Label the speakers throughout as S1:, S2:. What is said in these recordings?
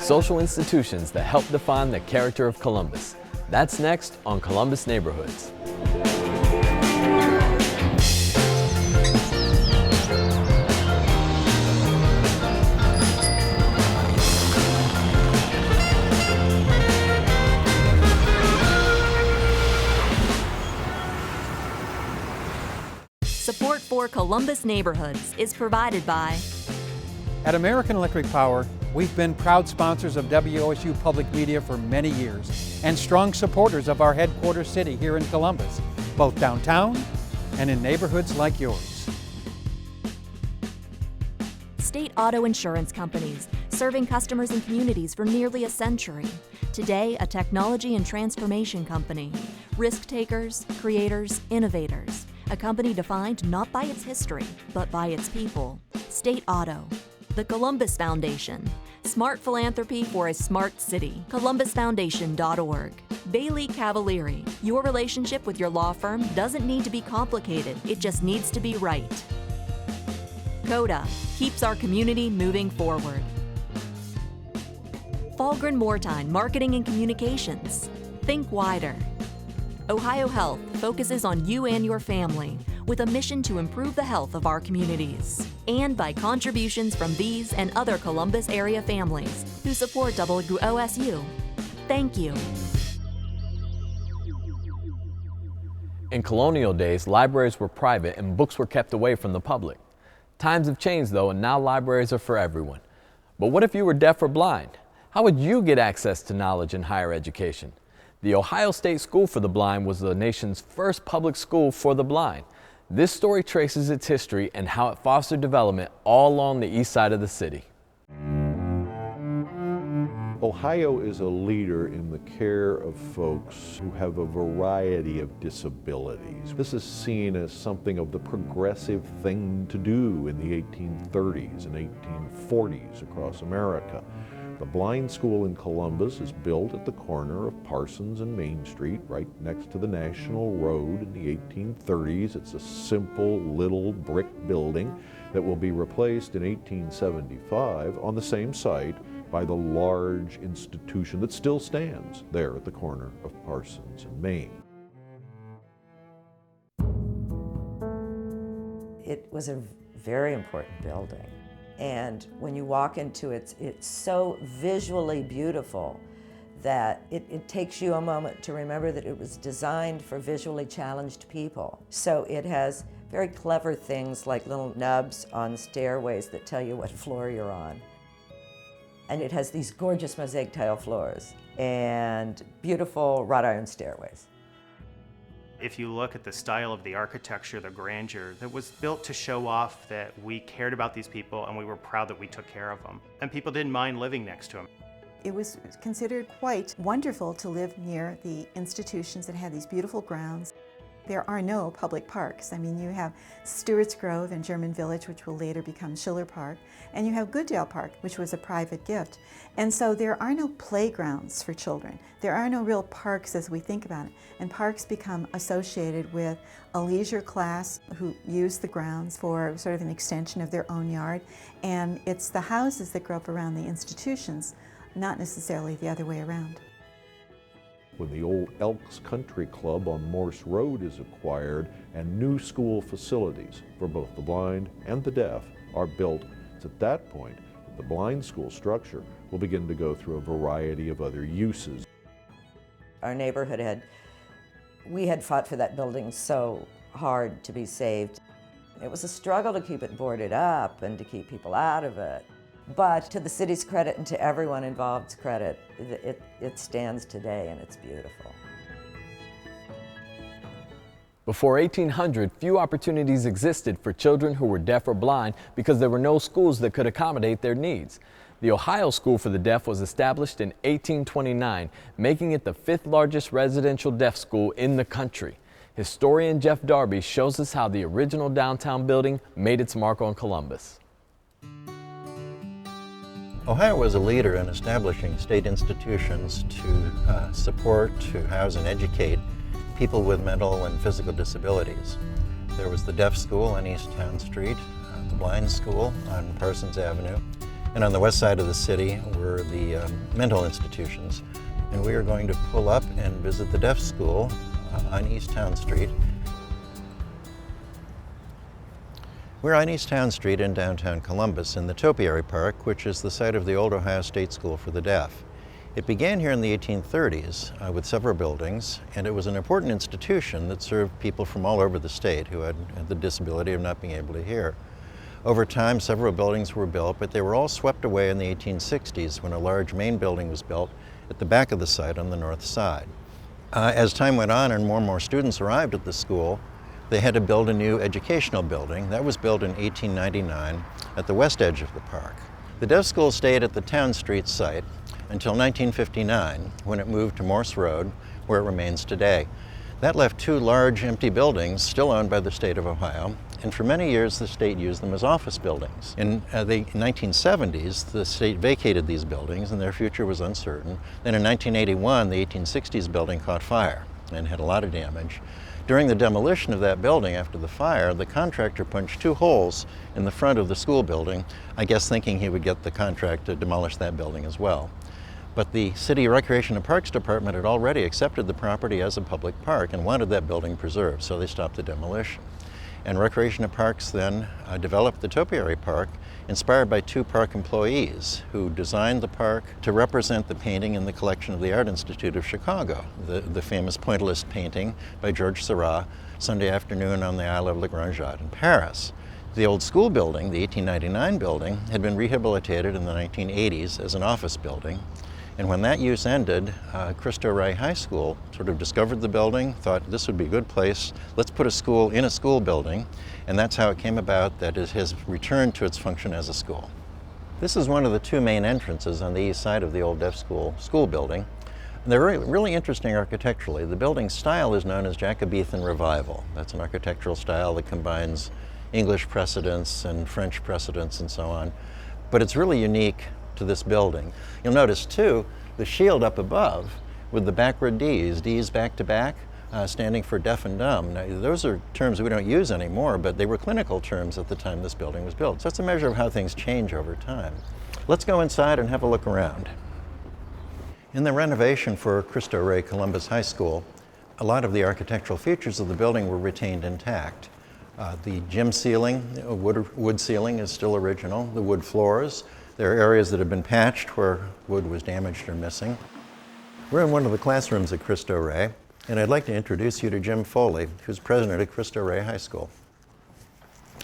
S1: social institutions that help define the character of Columbus. That's next on Columbus Neighborhoods.
S2: Support for Columbus Neighborhoods is provided by
S3: At American Electric Power, we've been proud sponsors of WOSU Public Media for many years and strong supporters of our headquarters city here in Columbus, both downtown and in neighborhoods like yours.
S2: State Auto Insurance Companies, serving customers and communities for nearly a century. Today, a technology and transformation company. Risk takers, creators, innovators. A company defined not by its history, but by its people. State Auto. The Columbus Foundation. Smart philanthropy for a smart city. ColumbusFoundation.org. Bailey Cavalieri. Your relationship with your law firm doesn't need to be complicated, it just needs to be right. CODA. Keeps our community moving forward. Falgren Mortine Marketing and Communications. Think wider. Ohio Health focuses on you and your family with a mission to improve the health of our communities. And by contributions from these and other Columbus area families who support WOSU. Thank you.
S1: In colonial days, libraries were private and books were kept away from the public. Times have changed though, and now libraries are for everyone. But what if you were deaf or blind? How would you get access to knowledge in higher education? The Ohio State School for the Blind was the nation's first public school for the blind. This story traces its history and how it fostered development all along the east side of the city.
S4: Ohio is a leader in the care of folks who have a variety of disabilities. This is seen as something of the progressive thing to do in the 1830s and 1840s across America. The blind school in Columbus is built at the corner of Parsons and Main Street, right next to the National Road in the 1830s. It's a simple little brick building that will be replaced in 1875 on the same site by the large institution that still stands there at the corner of Parsons and Main.
S5: It was a very important building. And when you walk into it, it's so visually beautiful that it takes you a moment to remember that it was designed for visually challenged people. So it has very clever things like little nubs on stairways that tell you what floor you're on. And it has these gorgeous mosaic tile floors and beautiful wrought iron stairways.
S6: If you look at the style of the architecture, the grandeur, that was built to show off that we cared about these people and we were proud that we took care of them. And people didn't mind living next to them.
S7: It was considered quite wonderful to live near the institutions that had these beautiful grounds. There are no public parks. I mean, you have Stewart's Grove and German Village, which will later become Schiller Park, and you have Gooddale Park, which was a private gift. And so there are no playgrounds for children. There are no real parks as we think about it. And parks become associated with a leisure class who use the grounds for sort of an extension of their own yard. And it's the houses that grow up around the institutions, not necessarily the other way around.
S4: When the old Elks Country Club on Morse Road is acquired and new school facilities for both the blind and the deaf are built, it's at that point that the blind school structure will begin to go through a variety of other uses.
S5: Our neighborhood we had fought for that building so hard to be saved. It was a struggle to keep it boarded up and to keep people out of it. But to the city's credit and to everyone involved's credit, it stands today and it's beautiful.
S1: Before 1800, few opportunities existed for children who were deaf or blind because there were no schools that could accommodate their needs. The Ohio School for the Deaf was established in 1829, making it the 5th largest residential deaf school in the country. Historian Jeff Darby shows us how the original downtown building made its mark on Columbus.
S8: Ohio was a leader in establishing state institutions to support, to house and educate people with mental and physical disabilities. There was the Deaf School on East Town Street, the Blind School on Parsons Avenue, And on the west side of the city were the mental institutions. And we are going to pull up and visit the deaf school on East Town Street. We're on East Town Street in downtown Columbus in the Topiary Park, which is the site of the old Ohio State School for the Deaf. It began here in the 1830s with several buildings, and it was an important institution that served people from all over the state who had the disability of not being able to hear. Over time, several buildings were built, but they were all swept away in the 1860s when a large main building was built at the back of the site on the north side. As time went on and more students arrived at the school, they had to build a new educational building. That was built in 1899 at the west edge of the park. The deaf school stayed at the Town Street site until 1959, when it moved to Morse Road, where it remains today. That left two large empty buildings, still owned by the state of Ohio, and for many years the state used them as office buildings. In the 1970s, the state vacated these buildings and their future was uncertain. Then in 1981, the 1860s building caught fire and had a lot of damage. During the demolition of that building after the fire, the contractor punched two holes in the front of the school building, I guess thinking he would get the contract to demolish that building as well. But the City Recreation and Parks Department had already accepted the property as a public park and wanted that building preserved, so they stopped the demolition. And Recreation and Parks then developed the Topiary Park, inspired by two park employees who designed the park to represent the painting in the collection of the Art Institute of Chicago, the famous pointillist painting by Georges Seurat, Sunday Afternoon on the Isle of La Grangeade in Paris. The old school building, the 1899 building, had been rehabilitated in the 1980s as an office building. And when that use ended, Cristo Rey High School sort of discovered the building, thought this would be a good place, let's put a school in a school building, and that's how it came about that it has returned to its function as a school. This is one of the two main entrances on the east side of the old deaf school building. And they're really interesting architecturally. The building style is known as Jacobean Revival. That's an architectural style that combines English precedents and French precedents and so on. But it's really unique to this building. You'll notice too, the shield up above with the backward D's back to back, standing for deaf and dumb. Now, those are terms we don't use anymore, but they were clinical terms at the time this building was built. So it's a measure of how things change over time. Let's go inside and have a look around. In the renovation for Cristo Rey Columbus High School, a lot of the architectural features of the building were retained intact. The gym ceiling, wood ceiling is still original, the wood floors. There are areas that have been patched where wood was damaged or missing. We're in one of the classrooms at Cristo Rey, and I'd like to introduce you to Jim Foley, who's president at Cristo Rey High School.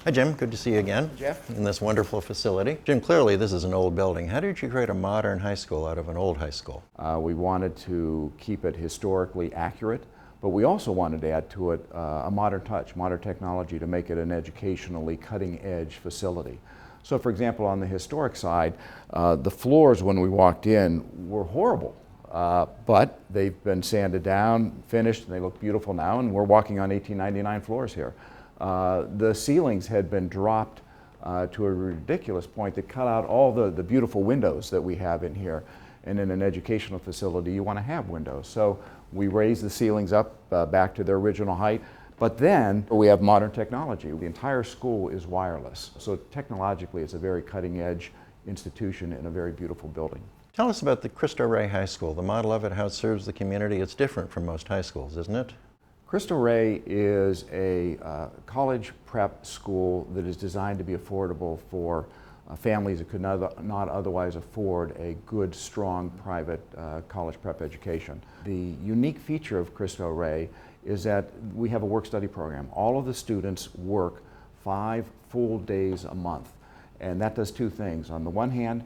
S8: Hi Jim, good to see you again.
S9: Jeff.
S8: In this wonderful facility. Jim, clearly this is an old building. How did you create a modern high school out of an old high school?
S9: We wanted to keep it historically accurate, but we also wanted to add to it a modern touch, modern technology to make it an educationally cutting-edge facility. So for example, on the historic side, the floors when we walked in were horrible, but they've been sanded down, finished, and they look beautiful now, and we're walking on 1899 floors here. The ceilings had been dropped to a ridiculous point that cut out all the beautiful windows that we have in here. And in an educational facility, you want to have windows. So we raised the ceilings up back to their original height. But then we have modern technology. The entire school is wireless. So technologically, it's a very cutting-edge institution in a very beautiful building.
S8: Tell us about the Cristo Rey High School, the model of it, how it serves the community. It's different from most high schools, isn't it?
S9: Cristo Rey is a college prep school that is designed to be affordable for families that could not otherwise afford a good, strong, private college prep education. The unique feature of Cristo Rey is that we have a work-study program. All of the students work 5 full days a month, and that does two things. On the one hand,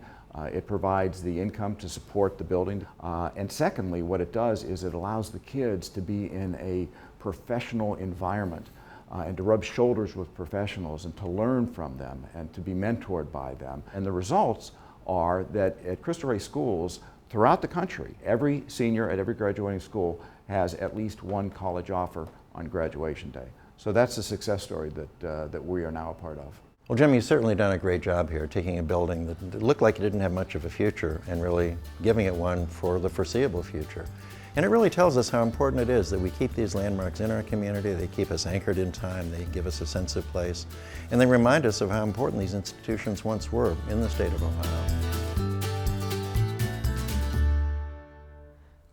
S9: it provides the income to support the building, and secondly, what it does is it allows the kids to be in a professional environment and to rub shoulders with professionals and to learn from them and to be mentored by them. And the results are that at Cristo Rey schools throughout the country, every senior at every graduating school has at least one college offer on graduation day. So that's the success story that we are now a part of.
S8: Well, Jim, you've certainly done a great job here, taking a building that looked like it didn't have much of a future and really giving it one for the foreseeable future. And it really tells us how important it is that we keep these landmarks in our community. They keep us anchored in time, they give us a sense of place, and they remind us of how important these institutions once were in the state of Ohio.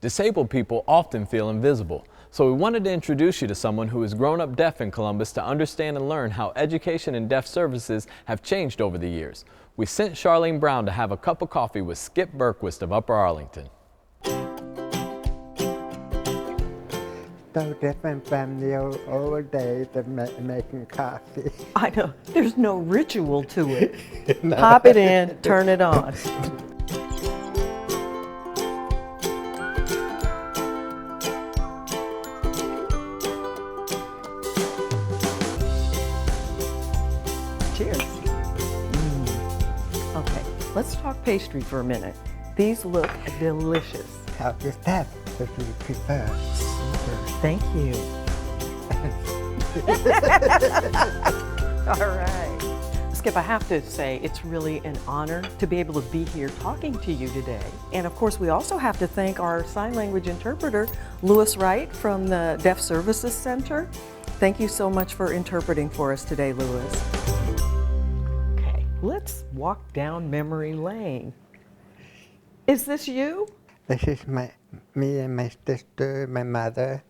S1: Disabled people often feel invisible, so we wanted to introduce you to someone who has grown up deaf in Columbus to understand and learn how education and deaf services have changed over the years. We sent Charlene Brown to have a cup of coffee with Skip Berquist of Upper Arlington.
S10: So different from the old days of making coffee.
S11: I know, there's no ritual to it. No. Pop it in, turn it on. Cheers. Okay, let's talk pastry for a minute. These look delicious.
S10: How is that what you prefer?
S11: Thank you. All right. Skip, I have to say it's really an honor to be able to be here talking to you today. And of course, we also have to thank our sign language interpreter, Lewis Wright from the Deaf Services Center. Thank you so much for interpreting for us today, Lewis. Okay, let's walk down memory lane. Is this you?
S10: This is me and my sister, my mother.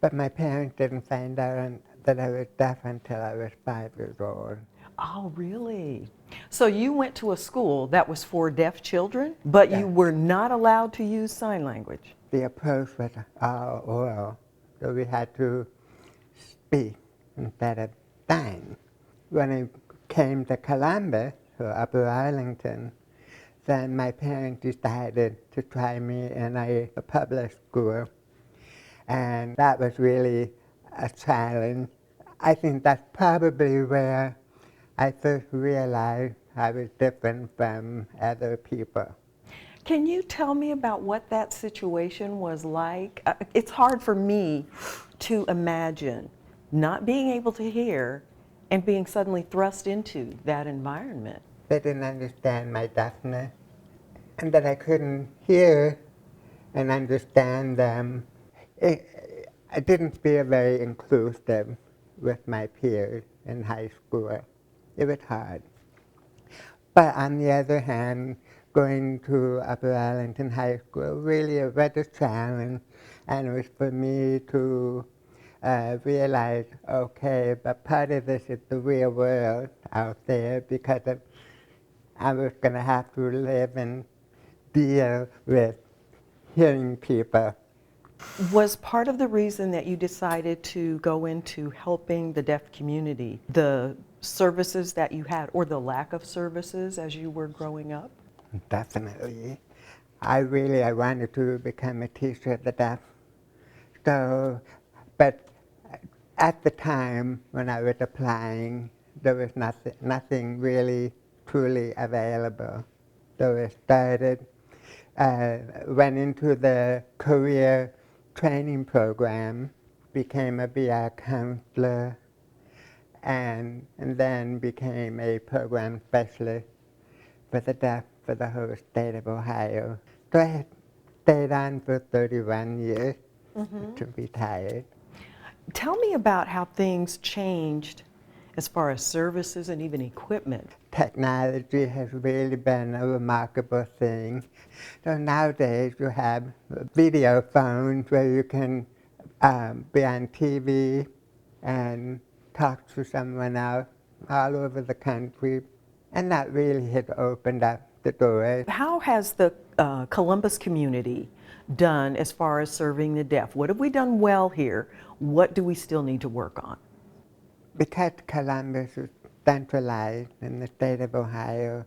S10: But my parents didn't find out that I was deaf until I was 5 years old.
S11: Oh, really? So you went to a school that was for deaf children, but you were not allowed to use sign language?
S10: The approach was all oral, so we had to speak instead of sign. When I came to Columbus, or Upper Arlington, then my parents decided to try me in a public school. And that was really a challenge. I think that's probably where I first realized I was different from other people.
S11: Can you tell me about what that situation was like? It's hard for me to imagine not being able to hear and being suddenly thrust into that environment.
S10: They didn't understand my deafness, and that I couldn't hear and understand them. I didn't feel very inclusive with my peers in high school. It was hard. But on the other hand, going to Upper Arlington High School really was a challenge, and it was for me to realize, okay, but part of this is the real world out there, because I was going to have to live and deal with hearing people.
S11: Was part of the reason that you decided to go into helping the deaf community the services that you had, or the lack of services as you were growing up?
S10: Definitely. I wanted to become a teacher of the deaf. So, but at the time when I was applying, there was nothing really truly available. So I started, went into the career training program, became a BR counselor, and then became a program specialist for the deaf for the whole state of Ohio. So I stayed on for 31 years to retire.
S11: Tell me about how things changed as far as services and even equipment.
S10: Technology has really been a remarkable thing. So nowadays you have video phones where you can be on TV and talk to someone else all over the country. And that really has opened up the door.
S11: How has the Columbus community done as far as serving the deaf? What have we done well here? What do we still need to work on?
S10: Because Columbus is centralized in the state of Ohio,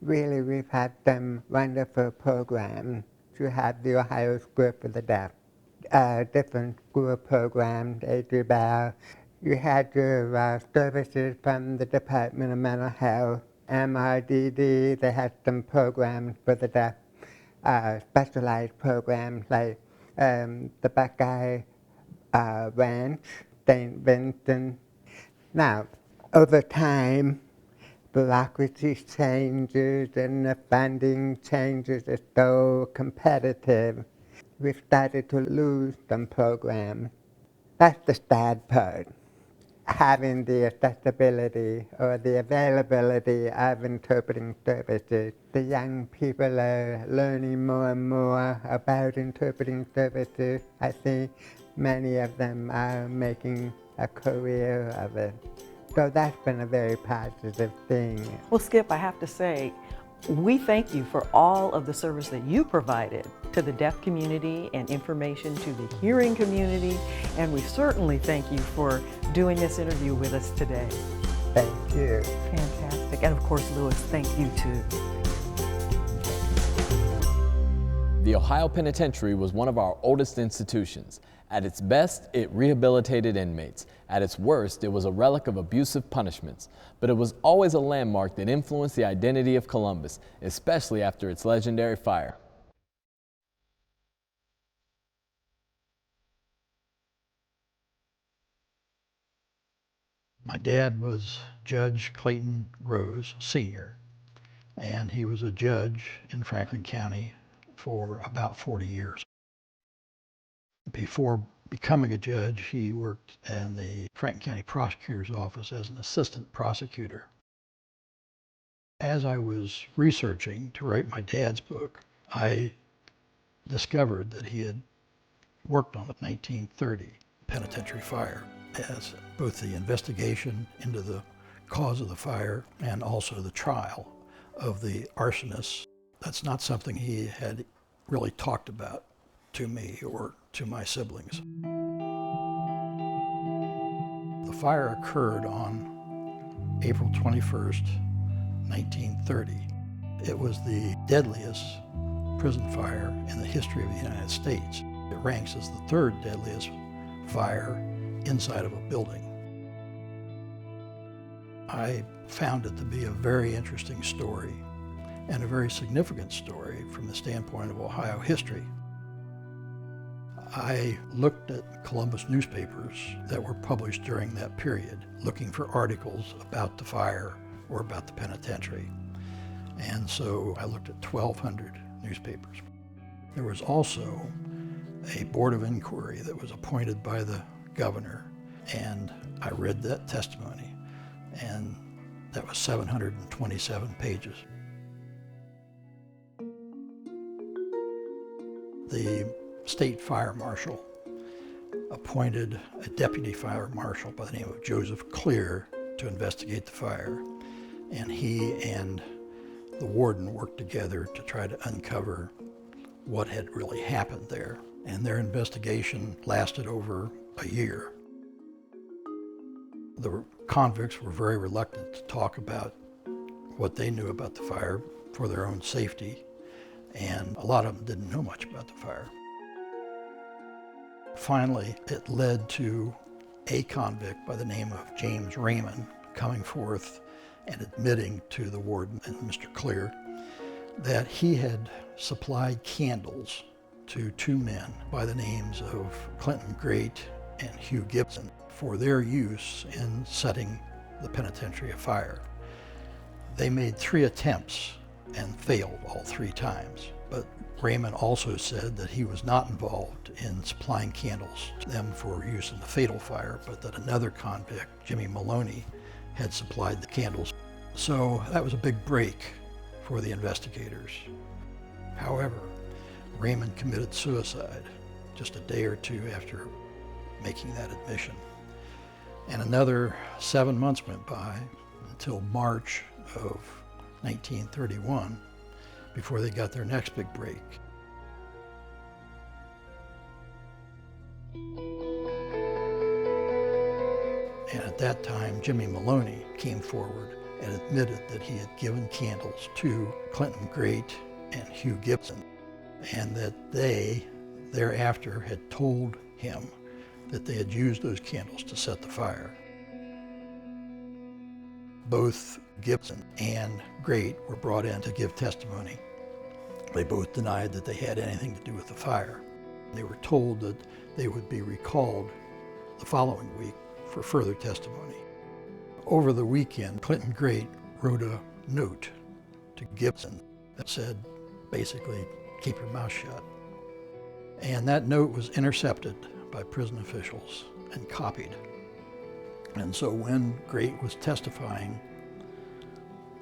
S10: really we've had some wonderful programs. You have the Ohio School for the Deaf, different school programs, ADRBEL. You had your services from the Department of Mental Health, MRDD. They had some programs for the deaf, specialized programs like the Buckeye Ranch, St. Vincent. Now, over time, bureaucracy changes and the funding changes. It's so competitive. we started to lose some programs. That's the sad part. Having the accessibility or the availability of interpreting services. The young people are learning more and more about interpreting services. I think many of them are making a career of it. So that's been a very positive thing.
S11: Well, Skip, I have to say, we thank you for all of the service that you provided to the deaf community and information to the hearing community, and we certainly thank you for doing this interview with us today.
S10: Thank you.
S11: Fantastic. And of course, Louis, thank you too.
S1: The Ohio Penitentiary was one of our oldest institutions. At its best, it rehabilitated inmates. At its worst, it was a relic of abusive punishments. But it was always a landmark that influenced the identity of Columbus, especially after its legendary fire.
S12: My dad was Judge Clayton Rose, Sr., and he was a judge in Franklin County for about 40 years. Before becoming a judge, he worked in the Franklin County Prosecutor's Office as an assistant prosecutor. As I was researching to write my dad's book, I discovered that he had worked on the 1930 penitentiary fire as both the investigation into the cause of the fire and also the trial of the arsonists. That's not something he had really talked about to me or to my siblings. The fire occurred on April 21st, 1930. It was the deadliest prison fire in the history of the United States. It ranks as the third deadliest fire inside of a building. I found it to be a very interesting story and a very significant story from the standpoint of Ohio history. I looked at Columbus newspapers that were published during that period, looking for articles about the fire or about the penitentiary. And so I looked at 1,200 newspapers. There was also a board of inquiry that was appointed by the governor, and I read that testimony, and that was 727 pages. The state fire marshal appointed a deputy fire marshal by the name of Joseph Clear to investigate the fire, and he and the warden worked together to try to uncover what had really happened there. And their investigation lasted over a year. The convicts were very reluctant to talk about what they knew about the fire for their own safety, and a lot of them didn't know much about the fire. Finally, it led to a convict by the name of James Raymond coming forth and admitting to the warden and Mr. Clear that he had supplied candles to two men by the names of Clinton Great and Hugh Gibson for their use in setting the penitentiary afire. They made 3 attempts and failed all 3 times, but Raymond also said that he was not involved in supplying candles to them for use in the fatal fire, but that another convict, Jimmy Maloney, had supplied the candles. So that was a big break for the investigators. However, Raymond committed suicide just a day or 2 after making that admission. And another 7 months went by until March of 1931 before they got their next big break. And at that time, Jimmy Maloney came forward and admitted that he had given candles to Clinton Great and Hugh Gibson, and that they thereafter had told him that they had used those candles to set the fire. Both Gibson and Great were brought in to give testimony. They both denied that they had anything to do with the fire. They were told that they would be recalled the following week for further testimony. Over the weekend, Clinton Great wrote a note to Gibson that said, basically, keep your mouth shut. And that note was intercepted by prison officials and copied. And so when Great was testifying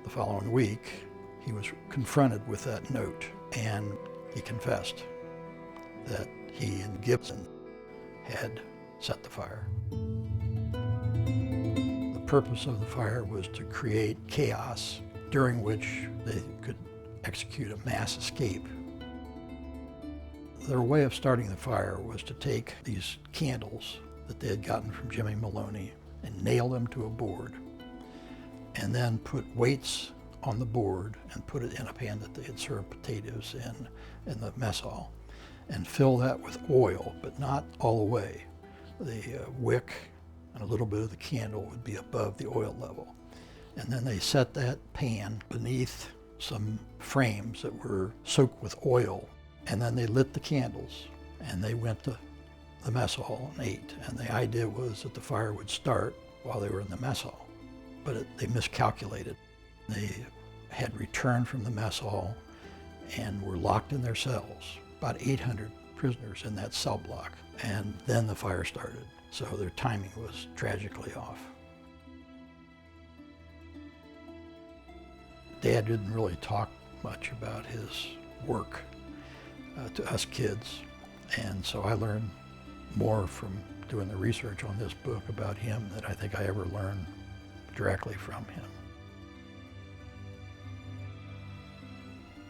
S12: the following week, he was confronted with that note, and he confessed that he and Gibson had set the fire. The purpose of the fire was to create chaos during which they could execute a mass escape. Their way of starting the fire was to take these candles that they had gotten from Jimmy Maloney and nail them to a board, and then put weights on the board and put it in a pan that they had served potatoes in the mess hall, and fill that with oil, but not all the way. The wick and a little bit of the candle would be above the oil level. And then they set that pan beneath some frames that were soaked with oil, and then they lit the candles, and they went to the mess hall and ate. And the idea was that the fire would start while they were in the mess hall, but they miscalculated. They had returned from the mess hall and were locked in their cells, about 800 prisoners in that cell block, and then the fire started. So their timing was tragically off. Dad didn't really talk much about his work to us kids, and so I learned more from doing the research on this book about him than I think I ever learned directly from him.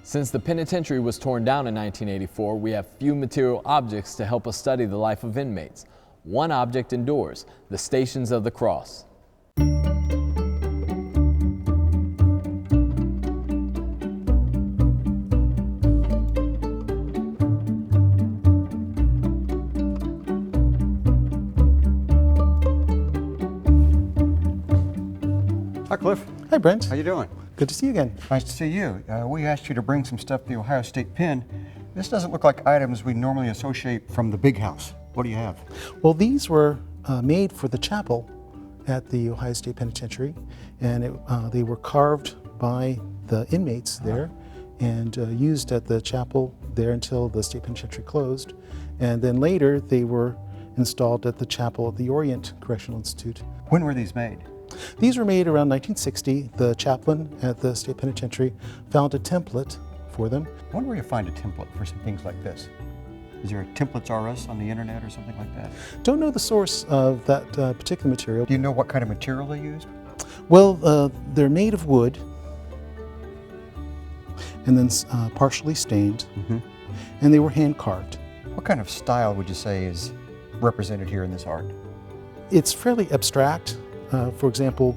S1: Since the penitentiary was torn down in 1984, we have few material objects to help us study the life of inmates. One object endures: the Stations of the Cross.
S13: Hi, Cliff.
S14: Hi, Brent.
S13: How you doing?
S14: Good to see you again.
S13: Nice to see you. We asked you to bring some stuff to the Ohio State Pen. This doesn't look like items we normally associate from the big house. What do you have?
S14: Well, these were made for the chapel at the Ohio State Penitentiary, and they were carved by the inmates there and used at the chapel there until the State Penitentiary closed. And then later they were installed at the chapel at the Orient Correctional Institute.
S13: When were these made?
S14: These were made around 1960. The chaplain at the State Penitentiary found a template for them.
S13: I wonder where you find a template for some things like this. Is there a Templates RS on the internet or something like that?
S14: Don't know the source of that particular material.
S13: Do you know what kind of material they used?
S14: Well, they're made of wood and then partially stained, and they were hand carved.
S13: What kind of style would you say is represented here in this art?
S14: It's fairly abstract. For example,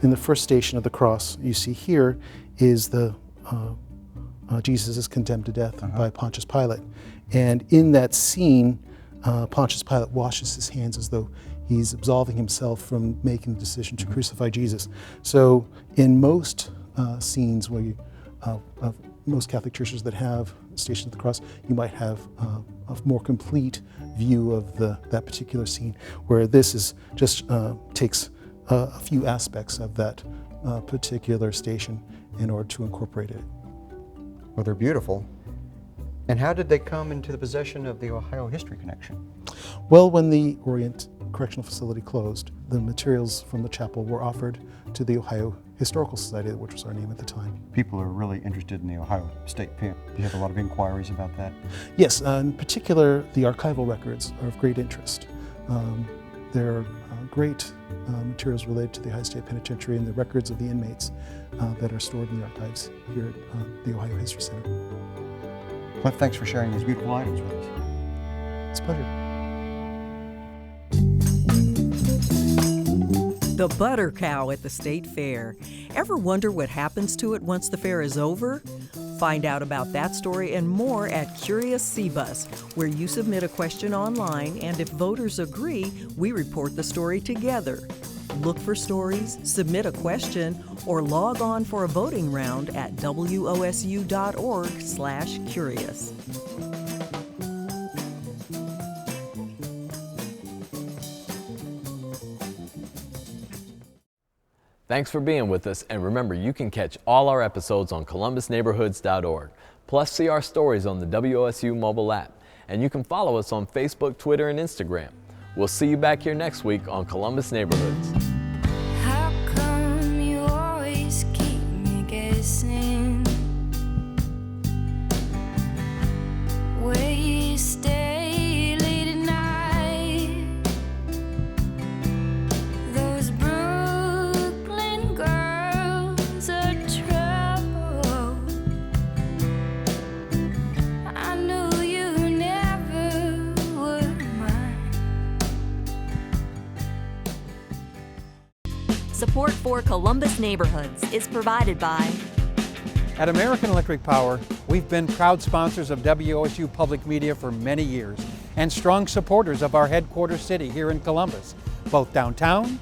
S14: in the first Station of the Cross, you see here is the Jesus is condemned to death by Pontius Pilate. And in that scene, Pontius Pilate washes his hands as though he's absolving himself from making the decision to crucify Jesus. So in most scenes where most Catholic churches that have Station of the Cross, you might have a more complete view of that particular scene, where this is just takes a few aspects of that particular station in order to incorporate it.
S13: Well, they're beautiful. And how did they come into the possession of the Ohio History Connection?
S14: Well, when the Orient Correctional Facility closed, the materials from the chapel were offered to the Ohio Historical Society, which was our name at the time.
S13: People are really interested in the Ohio State Pen. Do you have a lot of inquiries about that?
S14: Yes, in particular, the archival records are of great interest. There are great materials related to the Ohio State Penitentiary and the records of the inmates that are stored in the archives here at the Ohio History Center.
S13: Cliff, thanks for sharing these beautiful items with us.
S14: It's a pleasure.
S15: The butter cow at the State Fair. Ever wonder what happens to it once the fair is over? Find out about that story and more at Curious CBUS, where you submit a question online, and if voters agree, we report the story together. Look for stories, submit a question, or log on for a voting round at wosu.org/curious.
S1: Thanks for being with us, and remember, you can catch all our episodes on columbusneighborhoods.org. Plus, see our stories on the WOSU mobile app. and you can follow us on Facebook, Twitter, and Instagram. We'll see you back here next week on Columbus Neighborhoods.
S16: How come you always keep me guessing? Where you stay late at night? Those Brooklyn girls are trouble. I knew you never would mind.
S2: Support for Columbus Neighborhoods is provided by
S3: At American Electric Power, we've been proud sponsors of WOSU Public Media for many years and strong supporters of our headquarters city here in Columbus, both downtown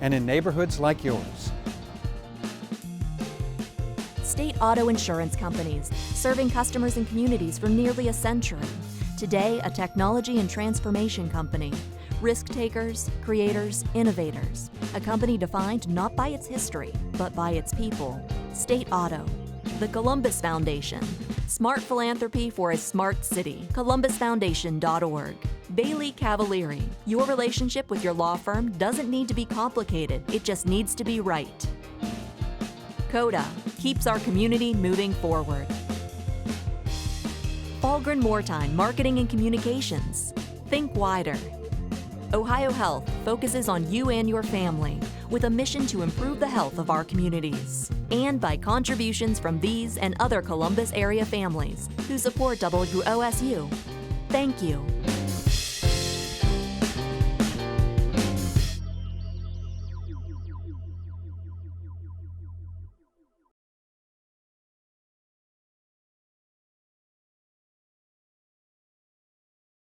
S3: and in neighborhoods like yours.
S2: State Auto Insurance Companies, serving customers and communities for nearly a century. Today, a technology and transformation company. Risk takers, creators, innovators. A company defined not by its history, but by its people. State Auto. The Columbus Foundation. Smart philanthropy for a smart city. ColumbusFoundation.org. Bailey Cavalieri. Your relationship with your law firm doesn't need to be complicated, it just needs to be right. CODA keeps our community moving forward. Falgren Moortime Marketing and Communications. Think wider. Ohio Health focuses on you and your family with a mission to improve the health of our communities. And by contributions from these and other Columbus area families who support WOSU. Thank you.